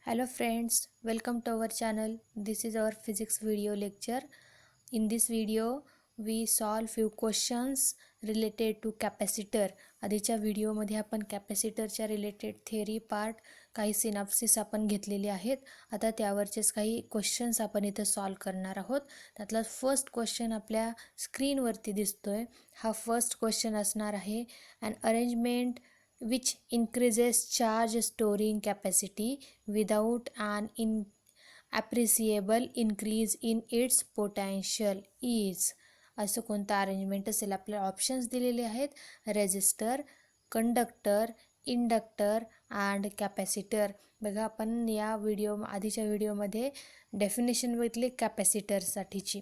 Hello friends, welcome to our channel. This is our physics video lecture. In this video we solve few questions related to capacitor. आधीच्या व्हिडिओमध्ये आपण कॅपॅसिटरच्या related theory part काही synopsis आपण घेतलेले आहेत. आता त्यावरचेच काही क्वेश्चन्स आपण इथे सॉल्व करणार आहोत. त्यातला फर्स्ट क्वेश्चन आपल्या स्क्रीनवरती दिसतोय. हा फर्स्ट क्वेश्चन असणार आहे an arrangement which increases charge storing capacity without an appreciable increase in its potential is. असं कोणतं अरेंजमेंट असेल. आपल्याला ऑप्शन्स दिलेले आहेत resistor, conductor, inductor and capacitor. बघा आपण या आधीच्या व्हिडिओमध्ये डेफिनेशन बघितली कॅपॅसिटरसाठीची.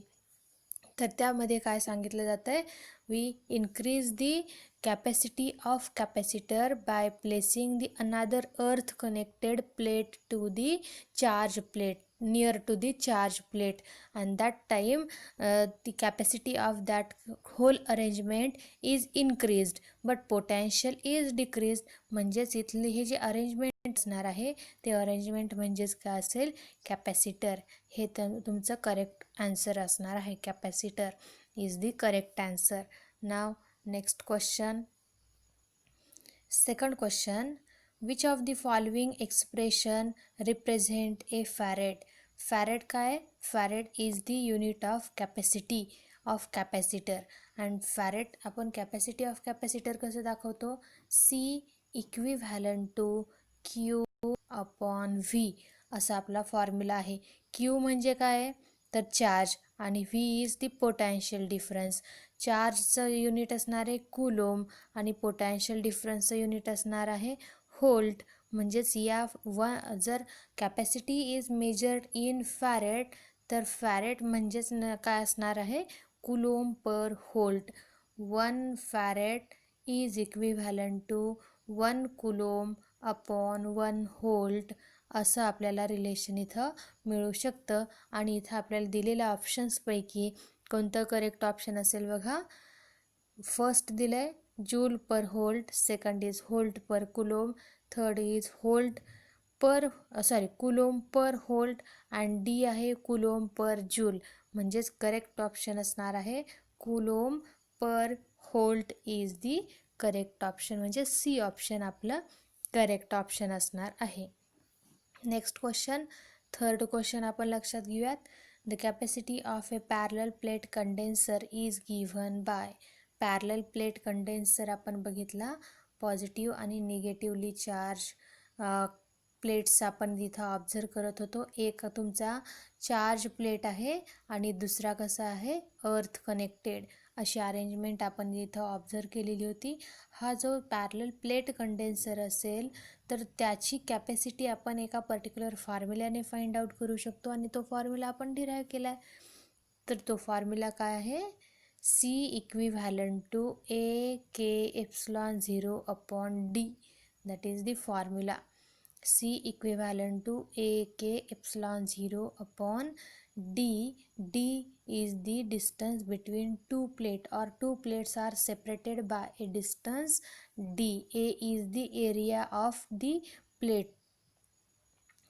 तर त्यामध्ये काय सांगितलं जातं आहे, we increase the capacity of capacitor by placing the another earth connected plate to the charge plate near to the charge plate, and that time the capacity of that whole arrangement is increased but potential is decreased. म्हणजेच इथले हे जे arrangement असणार आहे ते arrangement म्हणजेच काय असेल, कॅपॅसिटर. हे तुमचं करेक्ट आन्सर असणार आहे. Capacitor is the correct answer. Now next question. Second question, which of the following expression represent a farad? Farad काय? Farad is the unit of capacity of capacitor, and farad आपण capacity of capacitor कसं दाखवतो, C equivalent to Q upon V असा आपला formula आहे. Q म्हणजे काय तर चार्ज आणि V is the potential difference. चार्जचं युनिट असणार आहे कुलोम आणि पोटॅन्शियल डिफरन्सचं युनिट असणार आहे व्होल्ट. म्हणजेच जर capacity is measured in farad तर फॅरेड म्हणजेच काय असणार आहे, coulomb per volt. 1 farad is equivalent to 1 coulomb upon 1 volt असं आपल्याला रिलेशन इथं मिळू शकतं. आणि इथं आपल्याला दिलेल्या ऑप्शन्सपैकी कोणतं करेक्ट ऑप्शन असेल बघा. फर्स्ट दिलं आहे joule per volt, second is volt per coulomb, third is coulomb per volt and D आहे कुलोम पर जूल. म्हणजेच करेक्ट ऑप्शन असणार आहे coulomb per volt is the correct option. म्हणजे सी ऑप्शन आपलं करेक्ट ऑप्शन असणार आहे. नेक्स्ट क्वेश्चन, थर्ड क्वेश्चन आपण लक्षात घेऊयात. The capacity of A parallel plate condenser is given bye. Parallel plate condenser आपण बघितला, पॉझिटिव्ह आणि निगेटिव्हली चार्ज प्लेट्स आपण इथं ऑब्झर्व करत होतो. एक तुमचा चार्ज प्लेट आहे आणि दुसरा कसा आहे अर्थ कनेक्टेड, अशी अरेंजमेंट आपण इथं ऑब्झर्व केलेली होती. हा जो पॅरलल प्लेट कंडेन्सर असेल तर त्याची कॅपॅसिटी आपण एका पर्टिक्युलर फॉर्म्युल्याने फाइंड आउट करू शकतो आणि तो फॉर्म्युला आपण डिराईव्ह केला आहे. तर तो फॉर्म्युला काय आहे, C equivalent to AK0 upon D. That is the formula. C equivalent to AK0 upon D. D is the distance between two plates or two plates are separated by a distance D. A is the area of the plate.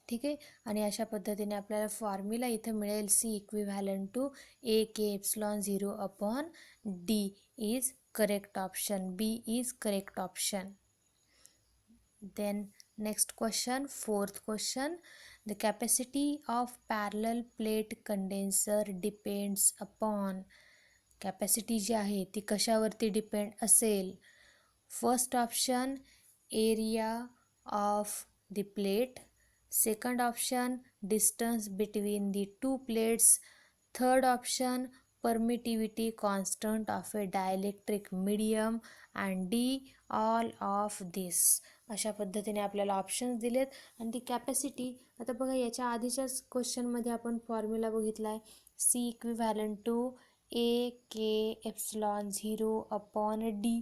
ठीक आहे. आणि अशा पद्धतीने आपल्याला formula इथे मिळेल C equivalent to AK0 upon D is correct option. B is correct option. Then next question, fourth question, the capacity of parallel plate condenser depends upon. Capacity जी आहे ती कशावरती डिपेंड असेल. First option area of the plate, second option distance between the two plates, third option permittivity constant of a dielectric medium and D all of this. अशा पद्धतीने आपल्याला options दिलेत. आणि ती कॅपॅसिटी आता बघा, याच्या आधीच्याच क्वेश्चनमध्ये आपण फॉर्म्युला बघितला आहे C equivalent to AK0 upon D.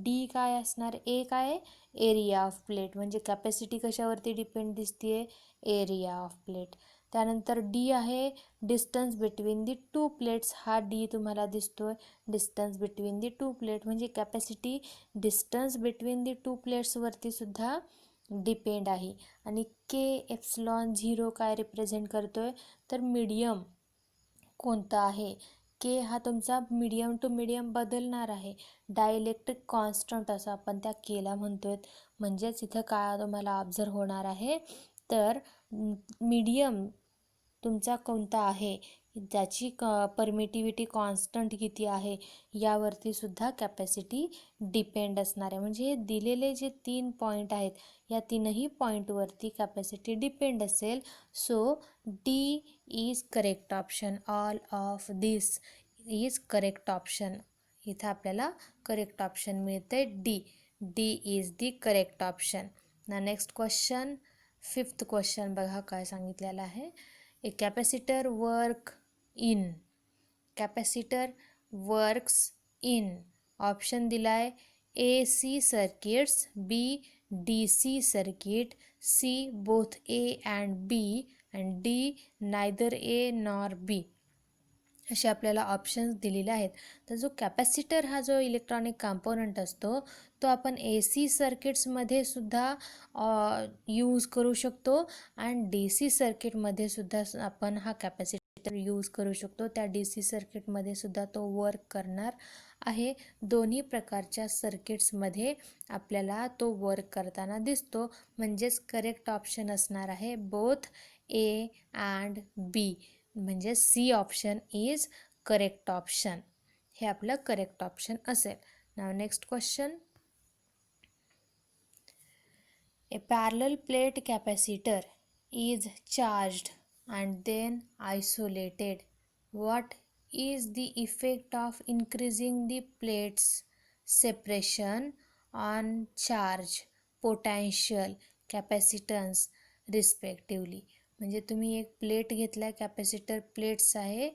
D काय असणार, ए काय एरिया ऑफ प्लेट, म्हणजे कॅपॅसिटी कशावरती डिपेंड दिसते, एरिया ऑफ प्लेट. त्यानंतर D आहे distance between the two plates. हा D तुम्हाला दिसतोय, distance between the two plate म्हणजे capacity distance between the two प्लेट्सवरती सुद्धा डिपेंड आहे. आणि के एप्सिलॉन झिरो काय रिप्रेझेंट करतोय, तर मीडियम कोणता आहे. के हा तुमचा मीडियम टू मीडियम बदलणार आहे. डायइलेक्ट्रिक कॉन्स्टंट असं आपण त्या केला म्हणतोय. म्हणजेच इथं काय तुम्हाला ऑब्झर्व होणार आहे, तर मीडियम तुमचा कोणता आहे, त्याची परमिटिव्हिटी कॉन्स्टंट किती आहे यावरती सुद्धा कॅपॅसिटी डिपेंड असणार आहे. म्हणजे हे दिलेले जे 3 पॉईंट आहेत, या तीनही पॉईंटवरती कॅपॅसिटी डिपेंड असेल. So D is correct option. All of this is correct option. इथं आपल्याला करेक्ट ऑप्शन मिळते D. D is the correct option. ना नेक्स्ट क्वेश्चन, 5th क्वेश्चन बघा काय सांगितलेलं आहे. A capacitor work in. Capacitor works in. Option दिलाय A C circuits, B D C circuit, C both A and B, and D neither A nor B. असे आपल्याला options दिलेले आहेत. तर जो कॅपॅसिटर हा जो इलेक्ट्रॉनिक कॉम्पोनंट असतो, तो आपण ए सी सर्किट्समध्ये सुद्धा यूज करू शकतो आणि डी सी सर्किटमध्ये सुद्धा आपण हा कॅपॅसिटर यूज करू शकतो. त्या डी सी सर्किटमध्ये सुद्धा तो वर्क करणार आहे. दोन्ही प्रकारच्या सर्किट्समध्ये आपल्याला तो वर्क करताना दिसतो. म्हणजेच करेक्ट ऑप्शन असणार आहे बोथ ए अँड बी. म्हणजे C option is correct option. हे आपलं करेक्ट ऑप्शन असेल. Now next question. A parallel plate capacitor is charged and then isolated. What is the effect of increasing the plates separation on charge, potential, capacitance respectively. म्हणजे तुम्ही एक plate घेतला, capacitor plates आहे,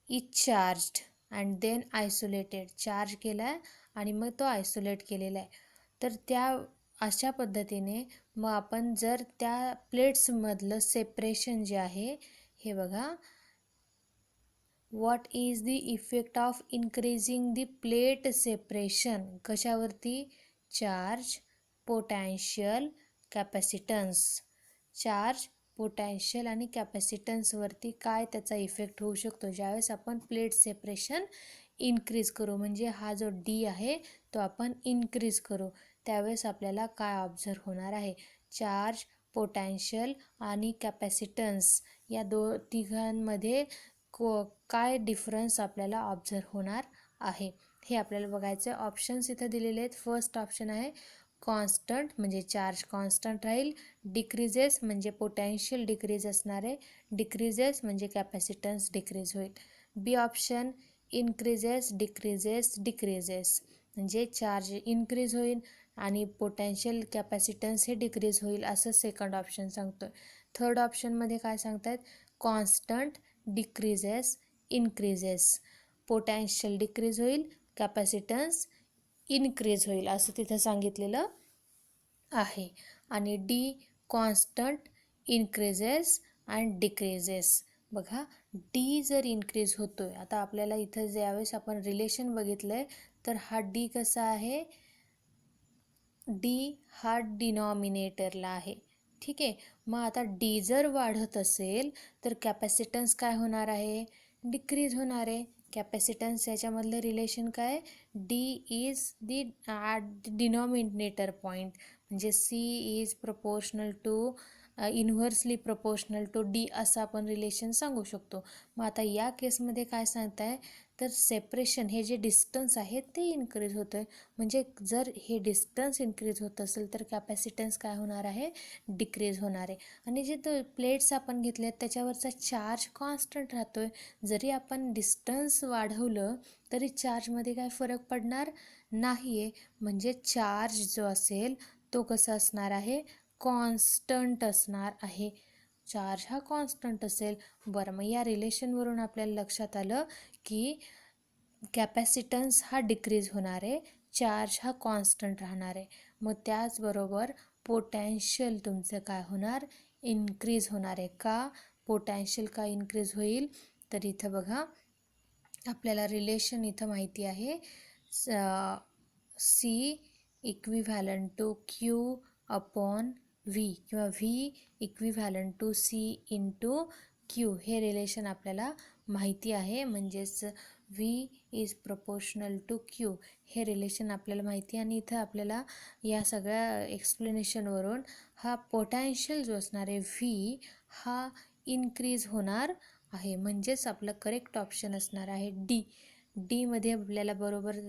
is charged and then isolated. Charge केला आहे आणि मग तो आयसोलेट केलेला आहे. तर त्या अशा पद्धतीने मग आपण जर त्या प्लेट्समधलं सेपरेशन जे आहे, हे बघा, what is the effect of increasing the plate separation, कशावरती, charge, potential, capacitance. Charge, potential आणि कॅपॅसिटन्सवरती काय त्याचा इफेक्ट होऊ शकतो ज्यावेळेस आपण प्लेट सेपरेशन इन्क्रीज करू. म्हणजे हा जो डी आहे तो आपण इन्क्रीज करू, त्यावेळेस आपल्याला काय ऑब्झर्व होणार आहे, चार्ज, पोटॅन्शियल आणि कॅपॅसिटन्स या तिघांमध्ये काय डिफरन्स आपल्याला ऑब्झर्व होणार आहे हे आपल्याला बघायचं. ऑप्शन्स इथं दिलेले आहेत. फर्स्ट ऑप्शन आहे कॉन्स्टंट, म्हणजे चार्ज कॉन्स्टंट राहील. डिक्रीजेस म्हणजे पोटॅन्शियल डिक्रीज असणार आहे. डिक्रीजेस म्हणजे कॅपॅसिटन्स डिक्रीज होईल. बी ऑप्शन इन्क्रीजेस, डिक्रीजेस, डिक्रीजेस म्हणजे चार्ज इन्क्रीज होईल आणि पोटॅन्शियल कॅपॅसिटन्स हे डिक्रीज होईल असं सेकंड ऑप्शन सांगतो आहे. थर्ड ऑप्शनमध्ये काय सांगतायत, constant, decreases, increases, potential decrease होईल, कॅपॅसिटन्स इन्क्रीज होईल असं तिथं सांगितलेलं आहे. आणि D constant, increases and decreases. बघा, डी जर इन्क्रीज होतोय, आता आपल्याला इथं ज्यावेळेस आपण रिलेशन बघितलंय तर हा डी कसा आहे, डी हा डिनॉमिनेटरला आहे. ठीक आहे. मग आता डी जर वाढत असेल तर कॅपॅसिटन्स काय होणार आहे, डिक्रीज होणार आहे. कॅपॅसिटन्स याच्यामधलं रिलेशन काय, D is the denominator point, म्हणजे C is proportional to inversely proportional to D असं आपण रिलेशन सांगू शकतो. मग आता या केसमध्ये काय सांगत आहे, तर सेपरेशन हे जे डिस्टन्स आहे ते इन्क्रीज होतं आहे. म्हणजे जर हे डिस्टन्स इन्क्रीज होत असेल तर कॅपॅसिटन्स काय होणार आहे, डिक्रीज होणार आहे. आणि जे तो प्लेट्स आपण घेतले त्याच्यावरचा चार्ज कॉन्स्टंट राहतो आहे. जरी आपण डिस्टन्स वाढवलं तरी चार्जमध्ये काय फरक पडणार नाही आहे. म्हणजे चार्ज जो असेल तो कसा असणार आहे, कॉन्स्टंट असणार आहे. चार्ज हा कॉन्स्टंट असेल. बरं, मग या रिलेशनवरून आपल्याला लक्षात आलं की कॅपॅसिटन्स हा डिक्रीज होणार आहे, चार्ज हा कॉन्स्टंट राहणार आहे. मग त्याचबरोबर पोटॅन्शियल तुमचं काय होणार, इन्क्रीज होणार आहे. का पोटॅन्शियल का इन्क्रीज होईल, तर इथं बघा आपल्याला रिलेशन इथं माहिती आहे, C equivalent to Q upon V किंवा V equivalent to C into Q हे रिलेशन आपल्याला माहिती आहे. म्हणजेच V is proportional to Q हे रिलेशन आपल्याला माहिती आहे. आणि इथं आपल्याला या सगळ्या एक्सप्लेनेशनवरून हा पोटॅन्शियल जो असणार आहे व्ही हा इन्क्रीज होणार आहे. म्हणजेच आपलं करेक्ट ऑप्शन असणार आहे डीमध्ये आपल्याला बरोबर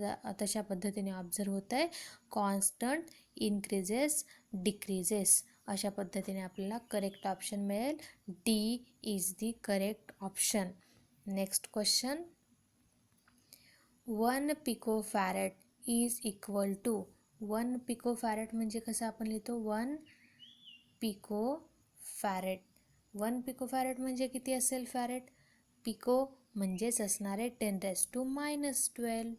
तशा पद्धतीने ऑब्झर्व होत आहे. कॉन्स्टंट इन्क्रीजेस डिक्रीजेस अशा पद्धतीने आपल्याला करेक्ट ऑप्शन मिळेल. D is the correct option. Next question. 1 picofarad is equal to 1 picofarad म्हणजे कसं आपण लिहितो 1 पिकोफॅरेड. 1 पिकोफॅरेड म्हणजे किती असेल फॅरेड? पिको म्हणजेच असणारे 10⁻⁻12.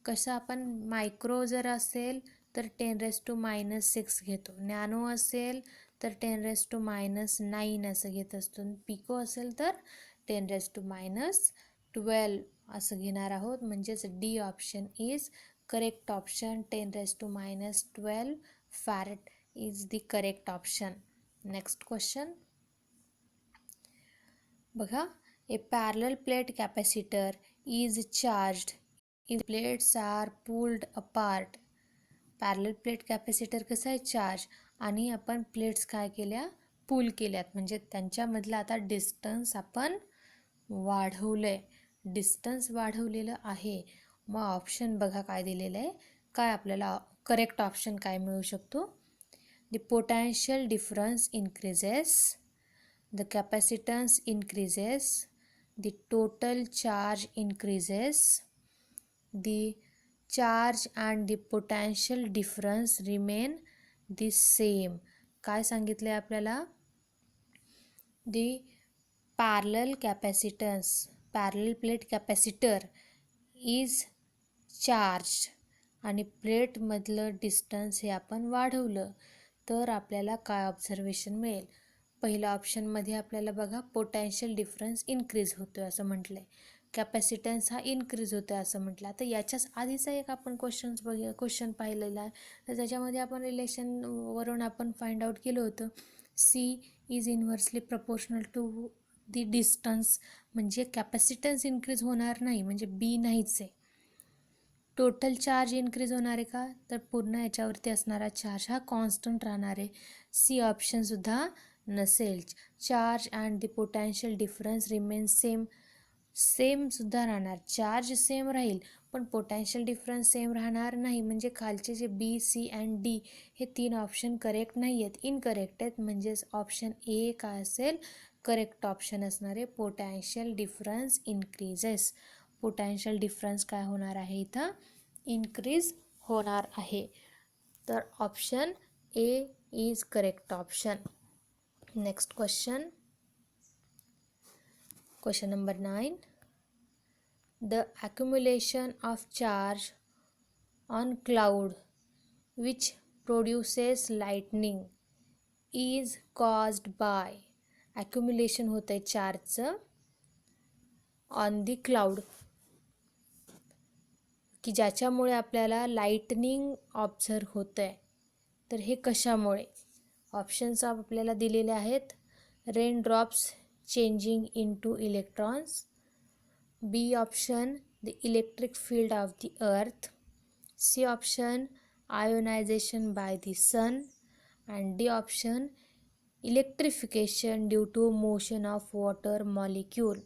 कसं आपण मायक्रो जर असेल तर 10⁻⁻6 घेतो. नॅनो असेल तर 10⁻⁹ असं घेत असतो. पिको असेल तर 10⁻12 असं घेणार आहोत. म्हणजेच D option is correct option. 10⁻12 farad is the correct option. Next question बघा. A parallel plate capacitor is charged if plates are pulled apart. Parallel plate capacitor कसं आहे? चार्ज. आणि आपण प्लेट्स काय केल्या? पुल केल्यात. म्हणजे त्यांच्यामधलं आता डिस्टन्स आपण वाढवलं आहे. डिस्टन्स वाढवलेलं आहे. मग ऑप्शन बघा काय दिलेलं आहे. काय आपल्याला करेक्ट ऑप्शन काय मिळू शकतो? The potential difference increases, the capacitance increases, the total charge increases, the charge and the potential difference remain the same. काय सांगितलं आहे आपल्याला? The parallel capacitance, parallel plate capacitor is charge आणि प्लेटमधलं डिस्टन्स हे आपण वाढवलं तर आपल्याला काय ऑब्झर्वेशन मिळेल? पहिल्या ऑप्शनमध्ये आपल्याला बघा पोटॅन्शियल डिफरन्स इन्क्रीज होतो आहे असं म्हटलं आहे. कॅपॅसिटन्स हा इन्क्रीज होतो आहे असं म्हटलं. आता याच्याच आधीचा एक आपण क्वेश्चन पाहिलेला आहे. तर त्याच्यामध्ये आपण रिलेशनवरून आपण फाइंड आउट केलं होतं C is inversely proportional to the distance. म्हणजे कॅपॅसिटन्स इन्क्रीज होणार नाही म्हणजे बी नाहीच आहे. टोटल चार्ज इन्क्रीज होणार आहे का? तर पूर्ण याच्यावरती असणारा चार्ज हा कॉन्स्टंट राहणार आहे. सी ऑप्शनसुद्धा नसेल. Charge and the potential difference remain सेमसुद्धा राहणार. चार्ज सेम राहील पण पोटॅन्शियल डिफरन्स सेम राहणार नाही. म्हणजे खालचे जे बी सी अँड डी हे 3 ऑप्शन करेक्ट नाही आहेत, इनकरेक्ट आहेत. म्हणजेच ऑप्शन ए काय असेल? करेक्ट ऑप्शन असणार आहे. Potential difference increases. Potential difference काय होणार आहे इथं? इन्क्रीज होणार आहे. तर option A is correct option. Next question. Question number 9. The accumulation of charge on cloud which produces lightning is caused by. accumulation होतं आहे चार्जचं ऑन दी क्लाउड की ज्याच्यामुळे आपल्याला लाईटनिंग ऑब्झर्व होतं आहे. तर हे कशामुळे? ऑप्शन्स आपल्याला दिलेले आहेत. Rain drops changing into electrons, B option the electric field of the earth, C option ionization by the sun, and D option electrification due to motion of water molecule.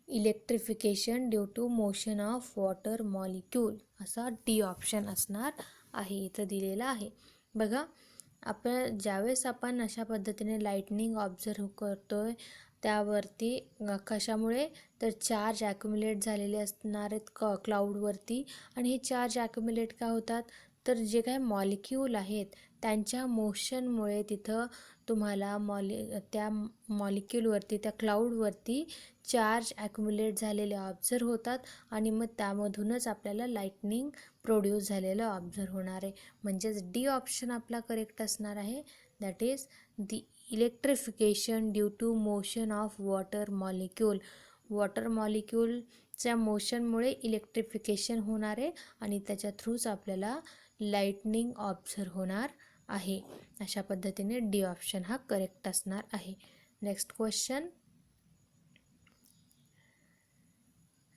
Electrification due to motion of water molecule असा D option असणार आहे. इथं दिलेला आहे बघा. आपण ज्यावेळेस आपण अशा पद्धतीने लाईटनिंग ऑब्झर्व करतो आहे त्यावरती कशामुळे? तर चार्ज ॲक्युमुलेट झालेले असणार आहेत क्लाउडवरती. आणि हे चार्ज ॲक्युमुलेट का होतात? तर जे काही मॉलिक्यूल आहेत त्यांच्या मोशनमुळे तिथं तुम्हाला त्या मॉलिक्यूलवरती त्या क्लाउडवरती चार्ज ॲक्युमुलेट झालेले ऑब्झर्व होतात आणि मग त्यामधूनच आपल्याला लाईटनिंग प्रोड्यूस झालेलं ऑब्झर्व होणार आहे. म्हणजेच डी ऑप्शन आपला करेक्ट असणार आहे. That is the electrification due to motion of water molecule. Water मॉलिक्यूलच्या मोशनमुळे इलेक्ट्रिफिकेशन होणार आहे आणि त्याच्या थ्रूच आपल्याला लाईटनिंग ऑब्झर्व होणार आहे. अशा पद्धतीने डी ऑप्शन हा करेक्ट असणार आहे. Next question.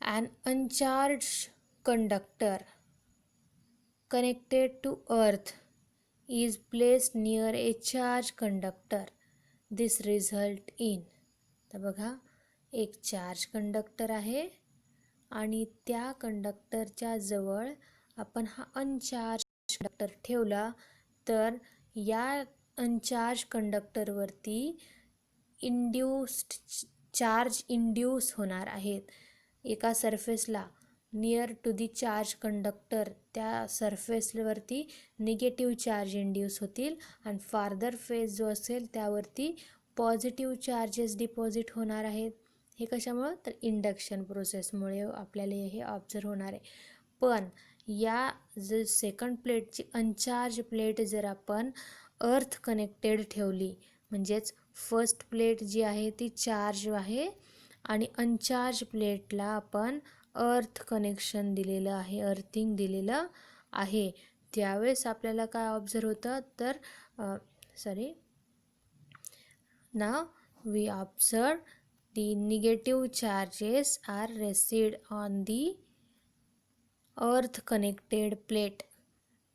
An uncharged conductor connected to earth is placed near a charged conductor. This result in. तर बघा, एक चार्ज कंडक्टर आहे आणि त्या कंडक्टरच्या जवळ आपण हा अनचार्ज कंडक्टर ठेवला तर या अनचार्ज कंडक्टरवरती चार्ज इंड्यूस होणार आहेत. एका सरफेसला near to the charge conductor त्या सरफेसवरती निगेटिव्ह चार्ज इंड्यूस होतील आणि फार्दर फेस जो असेल त्यावरती पॉझिटिव्ह चार्जेस डिपॉझिट होणार आहेत. हे कशामुळं? तर इंडक्शन प्रोसेसमुळे आपल्याला हे ऑब्झर्व होणार आहे. पण या जर सेकंड प्लेटची अनचार्ज प्लेट जर आपण अर्थ कनेक्टेड ठेवली, म्हणजेच फर्स्ट प्लेट जी आहे ती चार्ज आहे आणि अनचार्ज प्लेटला आपण अर्थ कनेक्शन दिलेलं आहे, अर्थिंग दिलेलं आहे, त्यावेळेस आपल्याला काय ऑब्झर्व होतं तर now we observe the negative charges are received on the earth connected plate.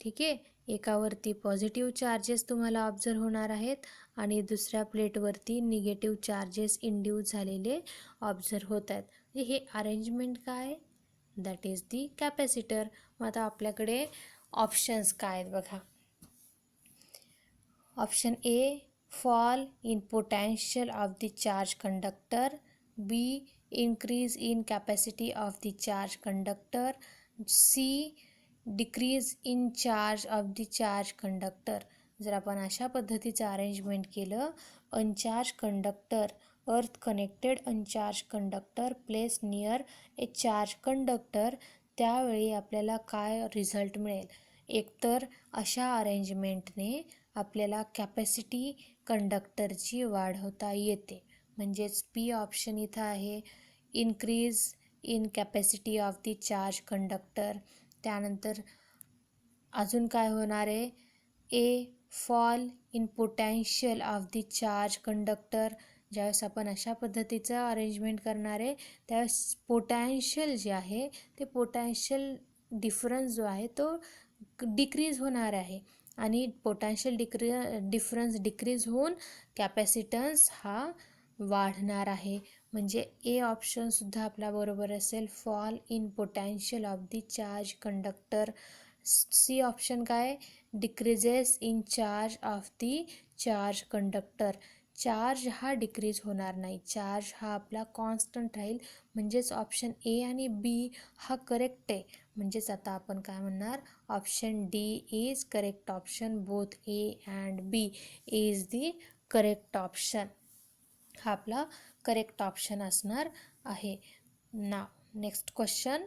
ठीक आहे, एकावरती पॉझिटिव्ह चार्जेस तुम्हाला ऑब्झर्व होणार आहेत आणि दुसऱ्या प्लेटवरती निगेटिव्ह चार्जेस इंड्यूस झालेले ऑब्झर्व होत आहेत. हे अरेंजमेंट काय? That is the capacitor. मग आता आपल्याकडे ऑप्शन्स काय आहेत बघा. Option A, fall in potential of the charge conductor. B, increase in capacity of the charge conductor. C, decrease in charge of the charge conductor. जर आपण अशा पद्धतीचं अरेंजमेंट केलं, अनचार्ज कंडक्टर, अर्थ कनेक्टेड अनचार्ज कंडक्टर प्लेस नियर ए charge conductor, त्यावेळी आपल्याला काय result मिळेल? एकतर अशा अरेंजमेंटने आपल्याला कॅपॅसिटी कंडक्टरची वाढवता येते, म्हणजेच पी ऑप्शन इथं आहे, increase in capacity of the charge conductor. त्यानंतर अजून काय होणार आहे? A, fall in potential of the charge conductor. ज्यावेळेस आपण अशा पद्धतीचं अरेंजमेंट करणार आहे त्यावेळेस पोटॅन्शियल जे आहे ते पोटॅन्शियल डिफरन्स जो आहे तो डिक्रीज होणार आहे आणि पोटॅन्शियल डिफरन्स डिक्रीज होऊन कॅपॅसिटन्स हा वाढणार आहे. म्हणजे ए ऑप्शनसुद्धा आपला बरोबर असेल, fall in potential of the charge conductor. C option काय? Decreases in charge of the charge conductor. Charge हा डिक्रीज होणार नाही, चार्ज हा आपला कॉन्स्टंट राहील. म्हणजेच ऑप्शन ए आणि बी हा करेक्ट आहे. म्हणजेच आता आपण काय म्हणणार? Option D is correct option. Both A and B is the correct option. हा आपला करेक्ट ऑप्शन असणार आहे. नाव next question.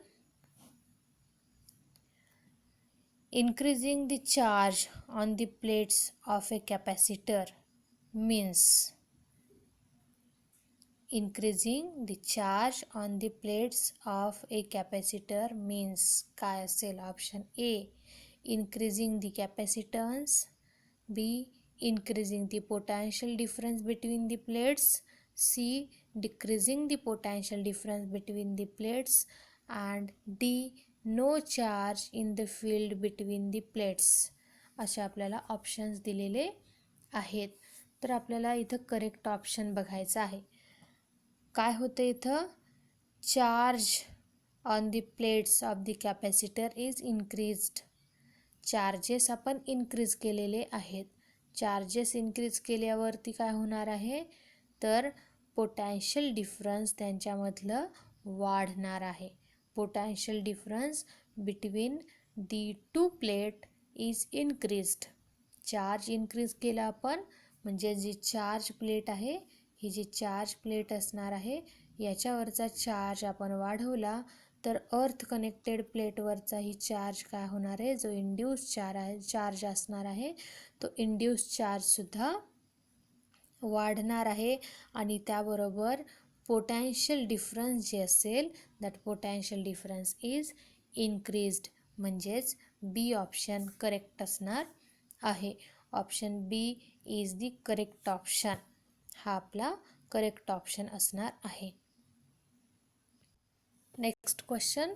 Increasing the charge on the plates of a capacitor means. Increasing the charge on the plates of a capacitor means काय असेल? Option A, increasing the capacitance. B, increasing the potential difference between the plates. C, decreasing the potential difference between the plates. And D, no charge in the field between the plates. असे आपल्याला options दिलेले आहेत. तर आपल्याला इथं correct option बघायचं आहे. काय होतं इथं? Charge on the plates of the capacitor is increased. Charges आपण इन्क्रीज केलेले आहेत. चार्जेस इन्क्रीज केल्यावरती काय होणार आहे? तर पोटॅन्शियल डिफरन्स त्यांच्यामधलं वाढणार आहे. Potential difference between the two plate is increased. Charge increase केला आपण, म्हणजे जी चार्ज प्लेट आहे ही जी चार्ज प्लेट असणार आहे याच्यावरचा चार्ज आपण वाढवला तर अर्थ कनेक्टेड प्लेटवरचाही चार्ज काय होणार आहे? जो इंड्यूस चार्ज असणार आहे तो इंड्यूस चार्जसुद्धा वाढणार आहे आणि त्याबरोबर पोटॅन्शियल डिफरन्स जे असेल that potential difference is increased. म्हणजेच बी ऑप्शन करेक्ट असणार आहे. Option B is the correct option. हा आपला करेक्ट ऑप्शन असणार आहे. Next question.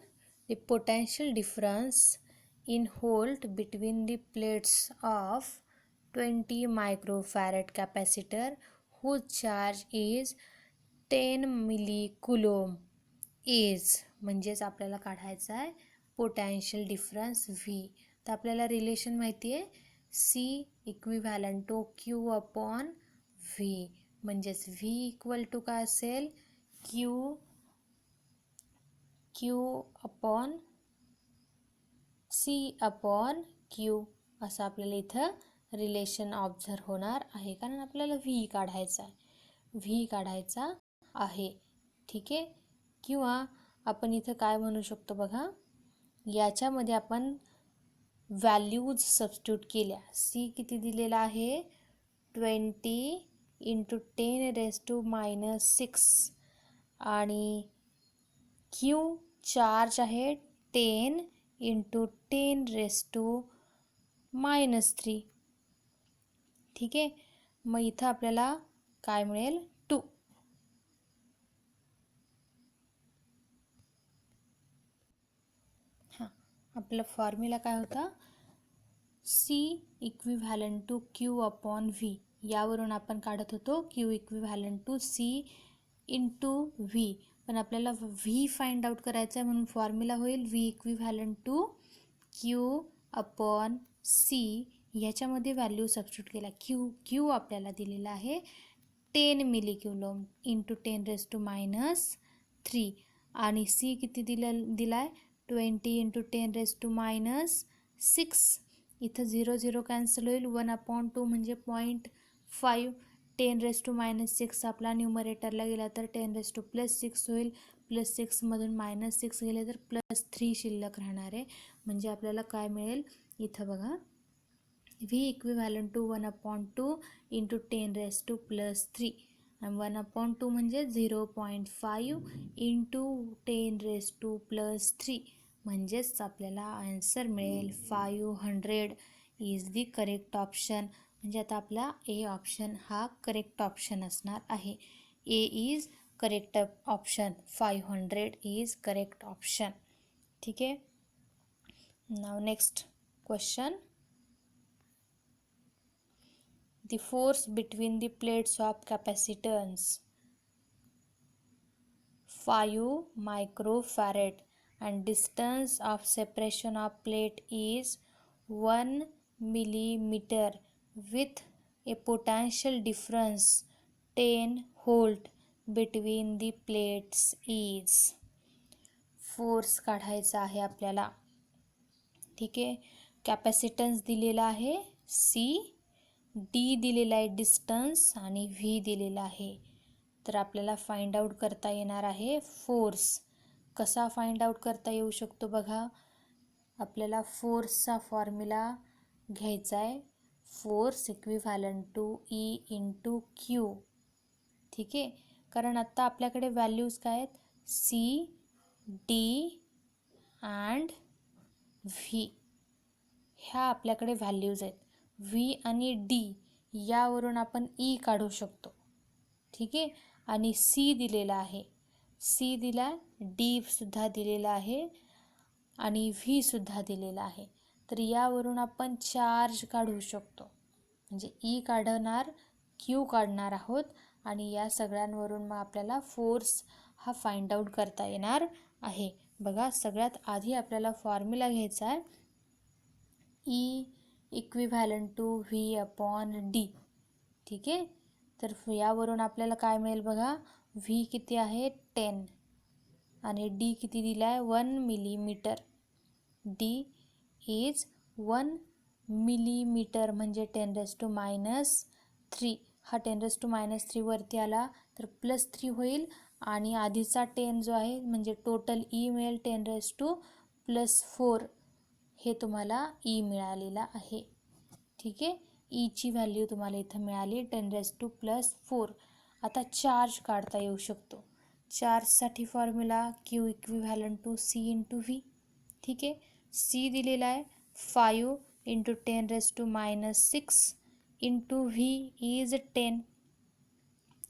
The potential difference in volt between the plates of 20 microfarad capacitor whose charge is 10 millicoulomb is. म्हणजेच आपल्याला काढायचा आहे पोटॅन्शियल डिफरन्स व्ही. तर आपल्याला रिलेशन माहिती आहे C equivalent to Q upon V. म्हणजेच व्ही इक्वल टू काय असेल Q upon C upon Q असं आपल्याला इथं रिलेशन ऑब्झर्व होणार आहे. कारण आपल्याला व्ही काढायचा आहे. ठीक आहे. किंवा आपण इथं काय म्हणू शकतो बघा, याच्यामध्ये आपण व्हॅल्यूज सबस्टिट्यूट केल्या. सी किती दिलेला आहे 20 × 10⁻⁻6 आणि क्यू चार्ज आहे 10 × 10⁻⁻3. ठीक आहे. मग इथं आपल्याला काय मिळेल 2. आपला फॉर्म्युला काय होता C equivalent to Q upon V. यावरून आपण काढत होतो Q equivalent to C into V. पण आपल्याला व्ही फाइंड आउट करायचं आहे म्हणून फॉर्म्युला होईल V equivalent to Q upon C. ह्याच्यामध्ये व्हॅल्यू सबस्टिट्यूट केला. क्यू आपल्याला दिलेला आहे 10 मिलीकुलोम इंटू 10⁻³ आणि सी किती दिला आहे 20 × 10⁻⁻6. इथं 0 0 कॅन्सल होईल. 1/2 म्हणजे 0.5. 10⁻⁻6 आपला न्यूमरेटरला गेला तर 10⁻+6 होईल. +6मधून -6 गेले तर +3 शिल्लक राहणार आहे. म्हणजे आपल्याला काय मिळेल इथं बघा व्ही इक्विव्हॅलंट टू 1/2 × 10⁻+3 आणि 1/2 म्हणजे 0.5 × 10⁻+3. म्हणजेच आपल्याला आन्सर मिळेल 500 इज दी करेक्ट ऑप्शन. म्हणजे आता आपला ए ऑप्शन हा करेक्ट ऑप्शन असणार आहे. A is correct option. 500 is correct option. ठीक आहे. नाव next question. The force between the plates of capacitance 5 microfarad and distance of separation of plate is 1 millimeter with a potential difference 10 volt between the plates is. Force काढायचा आहे आपल्याला. ठीक आहे. Capacitance दिलेला आहे C, D दिलेला आहे distance आणि व्ही दिलेला आहे. तर आपल्याला फाइंड आउट करता येणार आहे फोर्स. कसा फाइंड आउट करता येऊ शकतो बघा. आपल्याला फोर्सचा फॉर्म्युला घ्यायचा आहे force equivalent to E into Q. ठीक आहे. कारण आत्ता आपल्याकडे व्हॅल्यूज काय आहेत सी, डी अँड व्ही. ह्या आपल्याकडे व्हॅल्यूज आहेत. व्ही आणि डी यावरून आपण ई काढू शकतो. ठीक आहे. आणि सी दिलेला आहे, सी दिला, डी सुद्धा दिलेला आहे आणि व्ही सुद्धा दिलेला आहे. तर यावरून आपण चार्ज काढू शकतो. म्हणजे ई काढणार, क्यू काढणार आहोत आणि या सगळ्यांवरून मग आपल्याला फोर्स हा फाइंड आउट करता येणार आहे. बघा सगळ्यात आधी आपल्याला फॉर्म्युला घ्यायचा आहे E equivalent to V upon D. ठीक आहे. तर यावरून आपल्याला काय मिळेल बघा व्ही किती आहे 10 आणि डी किती दिला आहे 1 मिलीमीटर. डी इज 1 मिलीमीटर म्हणजे 10⁻³ हा 10⁻³ वरती आला तर +3 होईल आणि आधीचा 10 जो आहे म्हणजे टोटल ई मिळेल 10⁻+4. हे तुम्हाला ई मिळालेला आहे. ठीक आहे. ईची व्हॅल्यू तुम्हाला इथं मिळाली 10⁻+4. आता चार्ज काढता येऊ शकतो. चार्जसाठी formula Q equivalent to C into V. ठीक आहे. सी दिलेला आहे 5 × 10⁻⁻6 इंटू व्ही इज 10.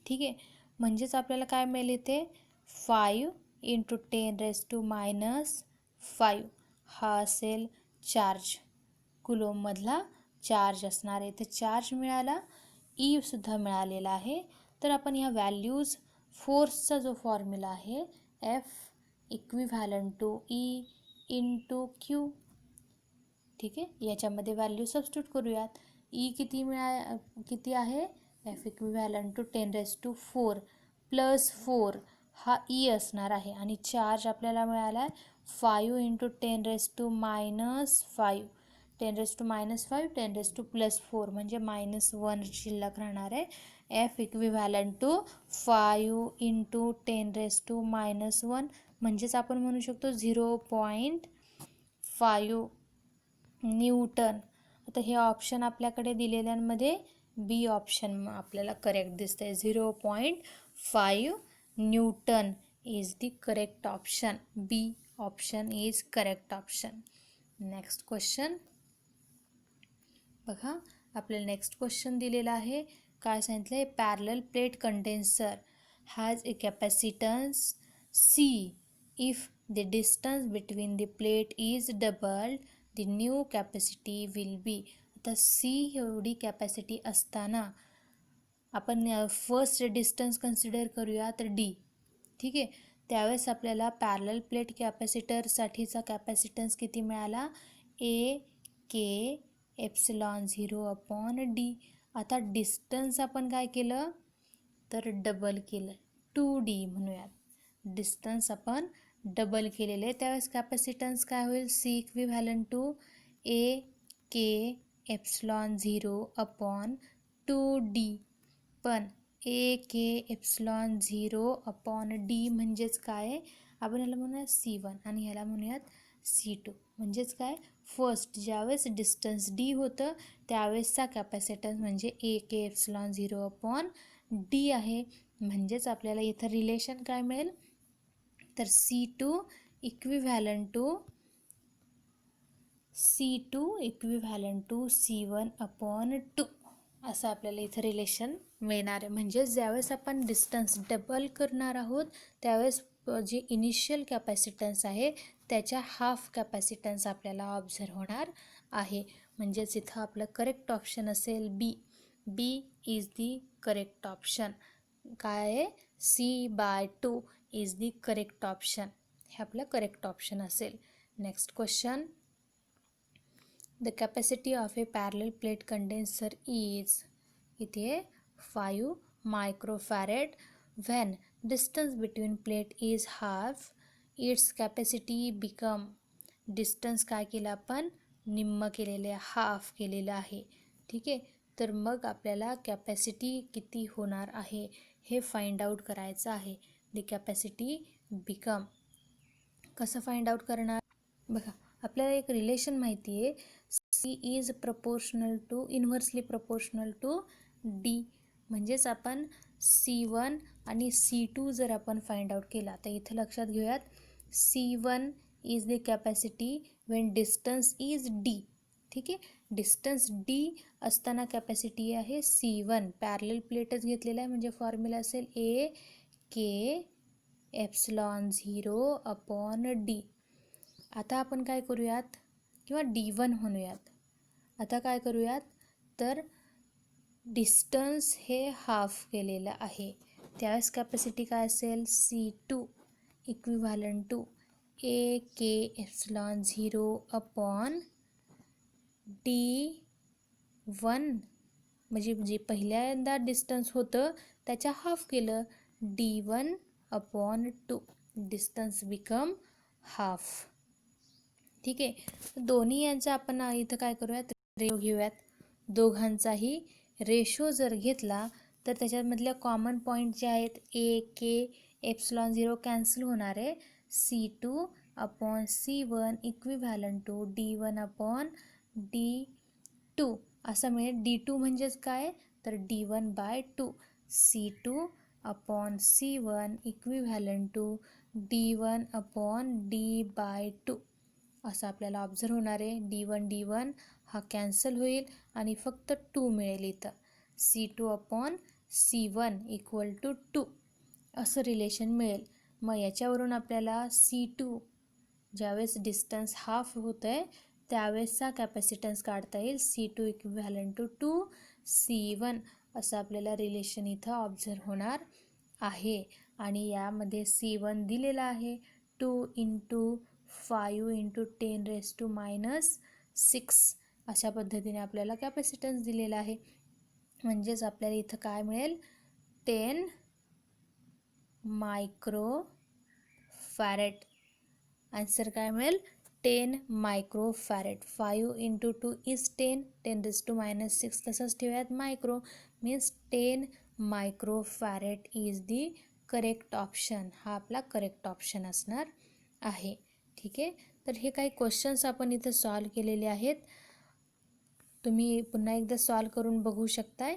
ठीक आहे, म्हणजेच आपल्याला काय मिळेल इथे 5 इंटू 10⁻⁻5 हा असेल चार्ज, कुलोममधला चार्ज असणार आहे. तर चार्ज मिळाला, ई सुद्धा मिळालेला आहे. तर आपण ह्या व्हॅल्यूज, फोर्सचा जो फॉर्म्युला आहे F equivalent to E into Q. ठीक आहे, याच्यामध्ये व्हॅल्यू सबस्टिट्यूट करूयात. ई किती आहे, एफ इक्विव्हॅलंट टू 10⁻⁴ प्लस 4 हा ई असणार आहे. आणि चार्ज आपल्याला मिळाला आहे 5 इंटू 10⁻⁻5 10⁻⁻5 10⁻+4 म्हणजे -1 शिल्लक राहणार आहे. एफ इक्विव्हॅलंट टू 5 इंटू 10⁻⁻1 म्हणजेच आपण म्हणू शकतो 0.5 न्यूटन. आता हे ऑप्शन आपल्याकडे दिलेल्यांमध्ये बी ऑप्शन आपल्याला करेक्ट दिसतंय. 0.5 newton is the correct option. B option is correct option. Next question बघा, आपल्याला नेक्स्ट क्वेश्चन दिलेला आहे. काय सांगितलं आहे, parallel plate condenser has a capacitance C if the distance between the plate is doubled the new capacity will be. आता C एवढी capacity असताना आपण फर्स्ट डिस्टन्स कन्सिडर करूया तर डी. ठीक आहे, त्यावेळेस आपल्याला पॅरलल प्लेट कॅपॅसिटरसाठीचा कॅपॅसिटन्स किती मिळाला, ए के एप्सिलॉन 0/d. आता डिस्टन्स आपण काय केलं तर डबल केलं, 2d म्हणूयात. डिस्टन्स आपण डबल केलेले, त्यावेळेस कॅपॅसिटन्स काय होईल, C equivalent to A K epsilon 0/2d. पण ए के एप्सिलॉन 0/d म्हणजेच काय, आपण ह्याला म्हणूयात C1 आणि ह्याला म्हणूयात C2. म्हणजेच काय, फर्स्ट ज्यावेळेस डिस्टन्स डी होतं त्यावेळेसचा कॅपॅसिटन्स म्हणजे ए के एप्सिलॉन 0/d आहे. म्हणजेच आपल्याला इथं रिलेशन काय मिळेल तर C2 इक्विव्हॅलंट टू C1/2 असं आपल्याला इथं रिलेशन मिळणार आहे. म्हणजेच ज्यावेळेस आपण डिस्टन्स डबल करणार आहोत त्यावेळेस जे इनिशियल कॅपॅसिटन्स आहे त्याच्या हाफ कॅपॅसिटन्स आपल्याला ऑब्झर्व होणार आहे. म्हणजेच इथं आपलं करेक्ट ऑप्शन असेल बी. बी इज दी करेक्ट ऑप्शन. काय आहे, C/2 is the correct option. हे आपलं करेक्ट ऑप्शन असेल. Next question, the capacity of A parallel plate condenser is, इथे 5 microfarad. When distance between plate is half it's capacity become. Distance काय केलं आपण, निम्म केलेले, हाफ केलेलं आहे. ठीक आहे, तर मग आपल्याला कॅपॅसिटी किती होणार आहे हे फाइंड आउट करायचं आहे. द कॅपॅसिटी बिकम कसं फाइंड आउट करणार बघा, आपल्याला एक रिलेशन माहिती आहे, C is inversely proportional to D. म्हणजेच आपण C1 आणि C2 जर आपण फाइंड आउट केला तर इथं लक्षात घेऊयात C1 is the capacity Wien distance is D. ठीक आहे, डिस्टन्स डी असताना कॅपॅसिटी आहे C1. पॅरलल प्लेटच घेतलेला आहे म्हणजे फॉर्म्युला असेल ए के एप्सिलॉन 0/d. आता आपण काय करूयात, किंवा D1 म्हणूयात. आता काय करूयात तर डिस्टन्स हे हाफ केलेलं आहे, त्यावेळेस कॅपॅसिटी काय असेल C2 equivalent to A K epsilon 0/d1. म्हणजे जे पहिल्यांदा डिस्टन्स होतं त्याच्या हाफ केलं, D1/2. Distance become half. ठीक आहे, दोन्ही यांचा आपण इथं काय करूयात, रेशो घेऊयात. दोघांचाही रेशो जर घेतला तर त्याच्यामधल्या कॉमन पॉईंट जे आहेत ए के एप्सिलॉन 0 कॅन्सल होणार आहे. C2/C1 इक्विव्हॅलंट टू D1/D2 असं मिळेल. D2 म्हणजेच काय तर D1/2. C2/C1 equivalent to D1/D2 असं आपल्याला ऑब्झर्व होणार आहे. D1 हा कॅन्सल होईल आणि फक्त 2 मिळेल इथं. C2/C1 इक्वल टू 2 असं रिलेशन मिळेल. मग याच्यावरून आपल्याला C2 ज्यावेळेस डिस्टन्स हाफ होतं आहे त्यावेळेसचा कॅपॅसिटन्स काढता येईल. C2 इक्विव्हॅलंट टू 2 C1 असं आपल्याला रिलेशन इथं ऑब्झर्व होणार आहे. आणि यामध्ये C1 दिलेला आहे 2 × 5 × 10⁻⁻6 अशा पद्धतीने आपल्याला कॅपॅसिटन्स दिलेला आहे. म्हणजेच आपल्याला इथं काय मिळेल 10 मायक्रोफॅरेड. आन्सर काय मिळेल 10 मायक्रोफॅरेड. 5 × 2 इज 10, 10⁻⁻6 तसंच ठेवूयात micro means 10 microfarad is the correct option. हा आपला करेक्ट ऑप्शन असणार आहे. ठीक आहे. तर हे काही क्वेश्चन्स आपण इथं सॉल्व केलेले आहेत. तुम्ही पुन्हा एकदा सॉल्व करून बघू शकताय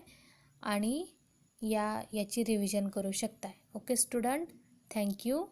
आणि याची रिव्हिजन करू शकताय. Okay student, thank you.